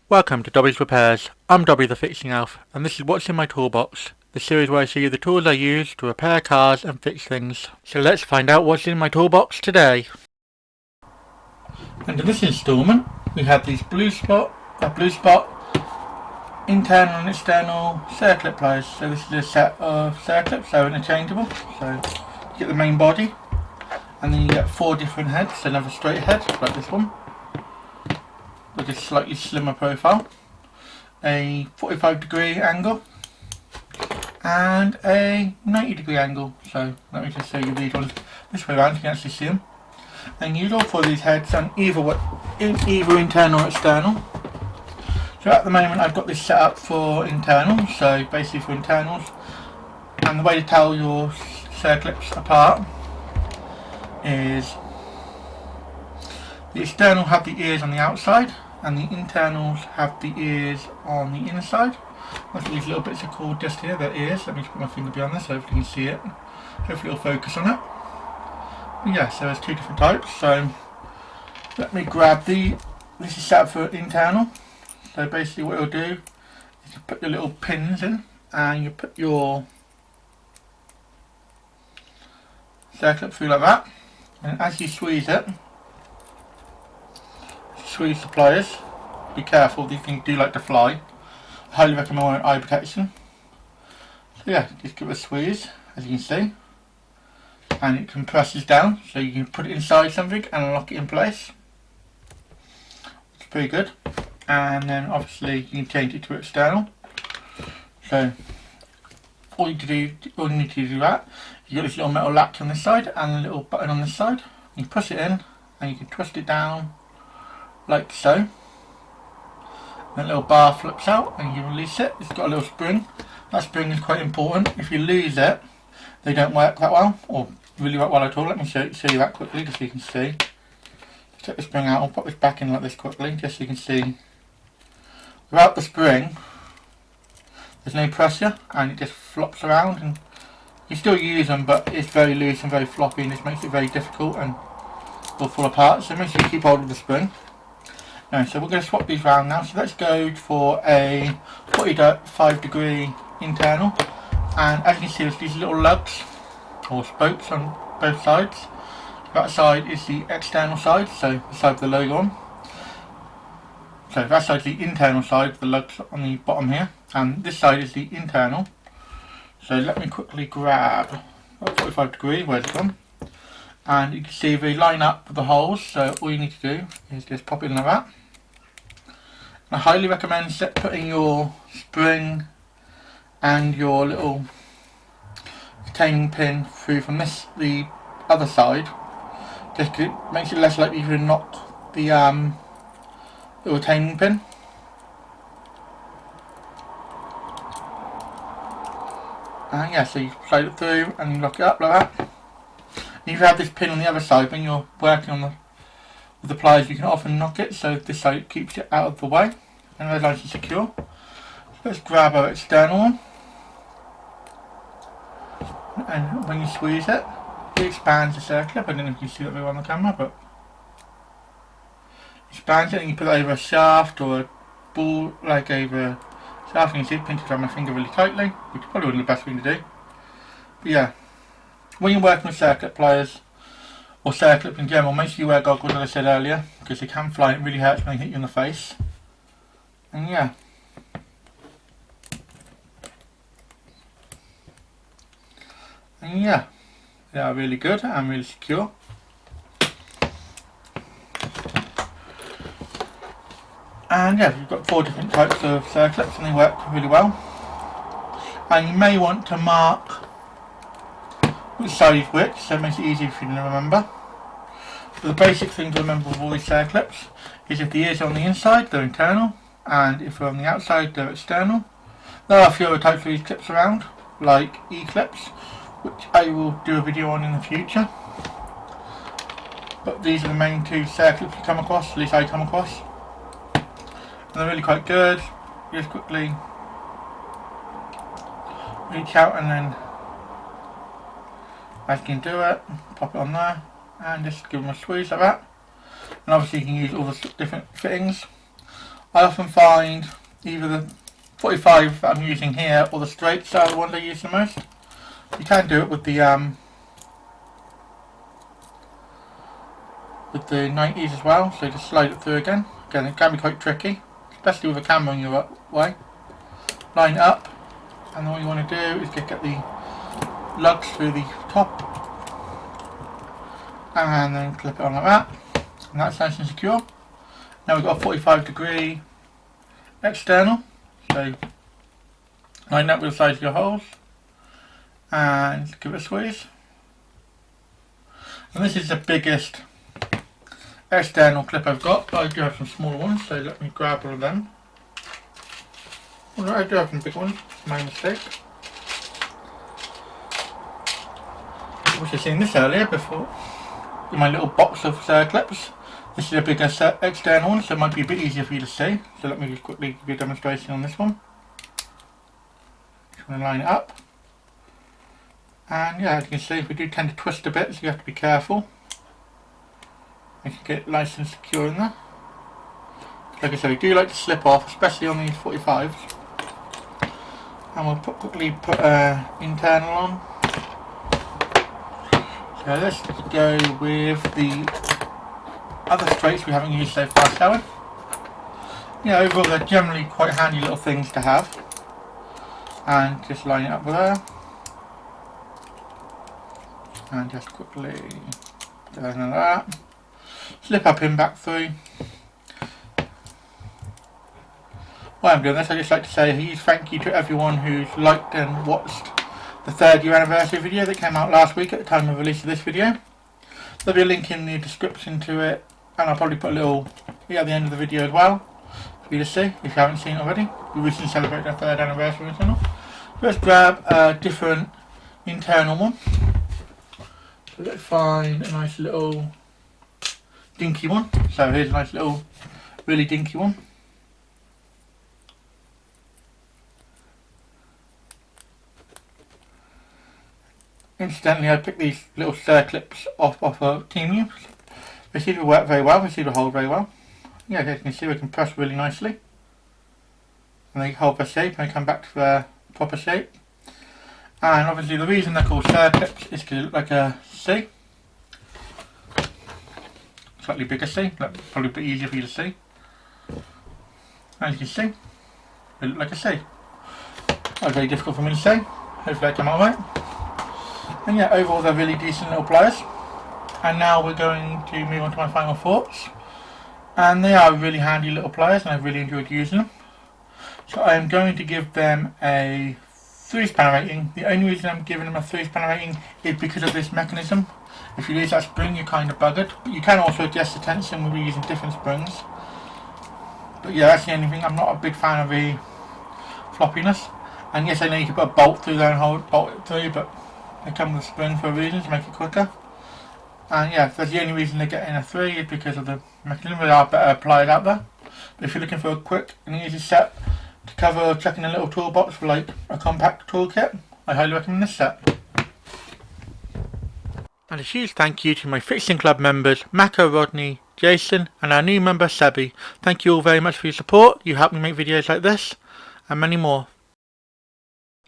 Welcome to Dobby's Repairs. I'm Dobby the Fixing Elf, and this is what's in my toolbox, the series where I show you the tools I use to repair cars and fix things. So let's find out what's in my toolbox today. And in this installment, we have these Bluespot internal and external Circlip Pliers. So this is a set of Circlips, so interchangeable. So you get the main body, and then you get 4 different heads. So another straight head, like this one, with a slightly slimmer profile, a 45-degree angle, and a 90-degree angle. So let me just show you these ones this way around, you can actually see them. And use all 4 of these heads on either internal or external. So at the moment I've got this set up for internal, so basically for internals. And the way to tell your circlips apart is the external have the ears on the outside, and the internals have the ears on the inside. That's what these little bits are called just here, they're ears. Let me just put my finger behind this so hopefully you can see it. Hopefully it'll focus on it. But yeah, so there's 2 different types. So let me grab this is set up for internal. So basically what it'll do is you put your little pins in, and you put your circlip through like that. And as you squeeze it, squeeze the pliers. Be careful, these things do like to fly. I highly recommend wearing eye protection. So yeah, just give it a squeeze, as you can see, and it compresses down, so you can put it inside something and lock it in place. It's pretty good. And then obviously you can change it to external. So all you need to do that, you got this little metal latch on this side and a little button on this side. You push it in and you can twist it down like so. And a little bar flips out and you release it. It's got a little spring. That spring is quite important. If you lose it, they don't work that well, or really work well at all. Let me show you that quickly just so you can see. Let's take the spring out. I'll pop this back in like this quickly just so you can see. Without the spring, there's no pressure and it just flops around, and you still use them, but it's very loose and very floppy, and this makes it very difficult and will fall apart. So make sure you keep hold of the spring. Now, so we're going to swap these around now. So let's go for a 45-degree internal, and as you can see there's these little lugs or spokes on both sides. That side is the external side, so the side with the logo on. So that side's the internal side with the lugs on the bottom here, and this side is the internal. So let me quickly grab that 45-degree, where's it gone? And you can see they line up with the holes, so all you need to do is just pop it in like that. And I highly recommend putting your spring and your little retaining pin through from the other side, just because it makes it less likely to knock the retaining pin. And yeah, so you slide it through and you lock it up like that. And if you have this pin on the other side, when you're working with the pliers, you can often knock it, so this side keeps it out of the way and very nice and secure. So let's grab our external one, and when you squeeze it, it expands the circlip. I don't know if you can see that very well on the camera, but expands it, and you put it over a shaft or a ball, like over a shaft. You can see it pinches around my finger really tightly, which is probably the best thing to do. But yeah, when you're working with circlip pliers or circlips in general, make sure you wear goggles, as I said earlier, because they can fly and it really hurts when they hit you in the face. And yeah, they are really good and really secure. And yeah, you've got 4 different types of circlips and they work really well. And you may want to mark which side is which, so it makes it easier for you to remember. But the basic thing to remember with all these circlips is if the ears are on the inside, they're internal, and if they're on the outside, they're external. There are a few other types of these clips around, like E-clips, which I will do a video on in the future. But these are the main 2 circlips you come across, at least I come across. And they're really quite good. You just quickly reach out and then, as you can do it, pop it on there and just give them a squeeze like that. And obviously you can use all the different fittings I often find either the 45 that I'm using here or the straights are the ones I use the most. You can do it with the 90s as well, so just slide it through again. Again, it can be quite tricky, especially with a camera in your way. Line it up, and then what you want to do is get the lugs through the top, and then clip it on like that, and that's nice and secure. Now we've got a 45-degree external, so line that with the size of your holes, and give it a squeeze. And this is the biggest external clip I've got, but I do have some smaller ones, so let me grab one of them. Alright, I do have some big ones, it's my mistake. I wish I'd seen this earlier before, in my little box of Circlips. This is a bigger external one, so it might be a bit easier for you to see. So let me just quickly give you a demonstration on this one. Just want to line it up. And yeah, as you can see, we do tend to twist a bit, so you have to be careful. You can get it nice and secure in there. Like I said, we do like to slip off, especially on these 45s. And we'll quickly put internal on. So let's go with the other straights we haven't used so far, shall we? Yeah, overall they're generally quite handy little things to have. And just line it up with there. And just quickly do like that. Slip our pin back through. While I'm doing this, I just like to say a huge thank you to everyone who's liked and watched the 3rd year anniversary video that came out last week at the time of release of this video. There'll be a link in the description to it, and I'll probably put a little at the end of the video as well for you to see if you haven't seen it already. We recently celebrated our 3rd anniversary on the channel. Let's grab a different internal one. So let's find a nice little dinky one. So here's a nice little really dinky one. Incidentally, I picked these little Circlips off of Team. They seem to work very well, they seem to hold very well. Yeah, as you can see, we can press really nicely. And they hold their shape and they come back to their proper shape. And obviously the reason they're called Circlips is because they look like a C. Slightly bigger C, probably a bit easier for you to see. As you can see, they look like a C. Not very difficult for me to say, hopefully I come out right. And yeah, overall they're really decent little pliers. And now we're going to move on to my final thoughts. And they are really handy little pliers and I've really enjoyed using them. So I am going to give them a 3-spanner rating. The only reason I'm giving them a 3-spanner rating is because of this mechanism. If you lose that spring, you're kind of buggered. But you can also adjust the tension with using different springs. But yeah, that's the only thing. I'm not a big fan of the floppiness. And yes, I know you can put a bolt through there and bolt it through, but they come with a spring for a reason, to make it quicker. And yeah, that's the only reason they're getting a 3 is because of the mechanism. They are better applied out there. But if you're looking for a quick and easy set to cover chucking a little toolbox for like a compact toolkit, I highly recommend this set. And a huge thank you to my Fixing Club members, Mako, Rodney, Jason and our new member Sebi. Thank you all very much for your support. You help me make videos like this and many more.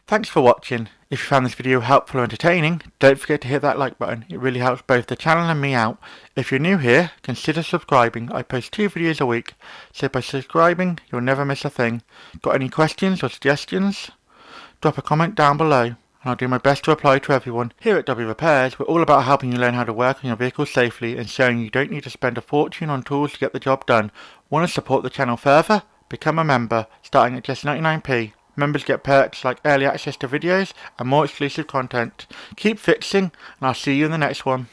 Thanks for watching. If you found this video helpful or entertaining, don't forget to hit that like button. It really helps both the channel and me out. If you're new here, consider subscribing. I post 2 videos a week, so by subscribing you'll never miss a thing. Got any questions or suggestions? Drop a comment down below and I'll do my best to reply to everyone. Here at Dobby Repairs, we're all about helping you learn how to work on your vehicle safely and showing you don't need to spend a fortune on tools to get the job done. Want to support the channel further? Become a member, starting at just 99p. Members get perks like early access to videos and more exclusive content. Keep fixing and I'll see you in the next one.